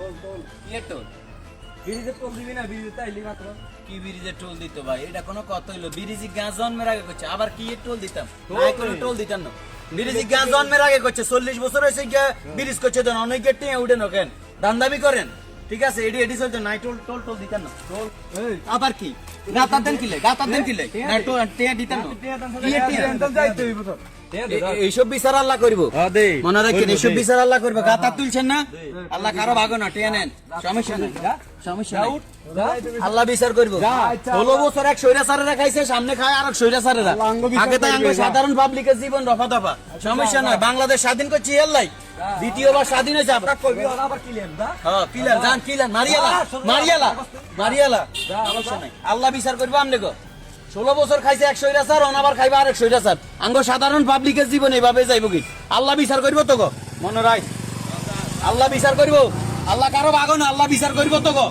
কি এর টোল? ব্রিজে টোল দিবি না, ব্রিজে তাইলি মাত্র। কি ব্রিজের টোল দিত ভাই? এটা কোনো কথা হইলো? ব্রিজি গাঁ জন্মের আগে করছে, আবার কি এর টোল দিতাম? নাই কোনো টোল দিতাম না। ব্রিজি গাঁ জন্মের আগে করছে, 40 বছর হয়েছে গিয়া ব্রিজ করছে, তো অনেক গেট নিয়ে উঠেন ওকেন দান্দামি করেন। ঠিক আছে, এডি এডি চলছে, নাই টোল টোল টোল দিতাম না। টোল এই আবার কি গাতার দেন কিলে, গাতার দেন কিলে, না টোল টিয়া দিতাম না। কি এর টিয়া? টেনশন যাইতে হইব তো। এইসব বিচার আল্লাহ করবো, হ্যাঁ দে। মনে রাখেন, এইসব বিচার আল্লাহ করবে। গাতা তুলছেন না, আল্লাহ কারো ভাগো না, টেনে নেন, সমস্যা নেই, সমস্যা নেই। আল্লাহ বিচার করবো। 16 বছর এক স্বৈরাচারেরা খাইছে, সামনে খায় আর এক স্বৈরাচারেরা। আগে তাই আঙ্গ সাধারণ পাবলিকের জীবন রফা দফা, সমস্যা নয়। বাংলাদেশ স্বাধীন করছি আল্লাহ, দ্বিতীয়বার স্বাধীন হয়েছে। আপনার কইবি ওরা আবার কিলেন দা। হ্যাঁ কিলান যান, কিলান মারিয়ালা মারিয়ালা মারিয়ালা, সমস্যা নাই। আল্লাহ বিচার করবো আমনে গো। 16 বছর খাইছে এক স্বৈরাচার, অনাবার খাইবা আরেক স্বৈরাচার। আঙ্গ সাধারণ পাবলিকের জীবন এইভাবে যাইব কি? আল্লাহ বিচার করবো তো গো, মনে রাখ, আল্লাহ বিচার করবো। আল্লাহ কারো ভাগো না, আল্লাহ বিচার করবো তো গো।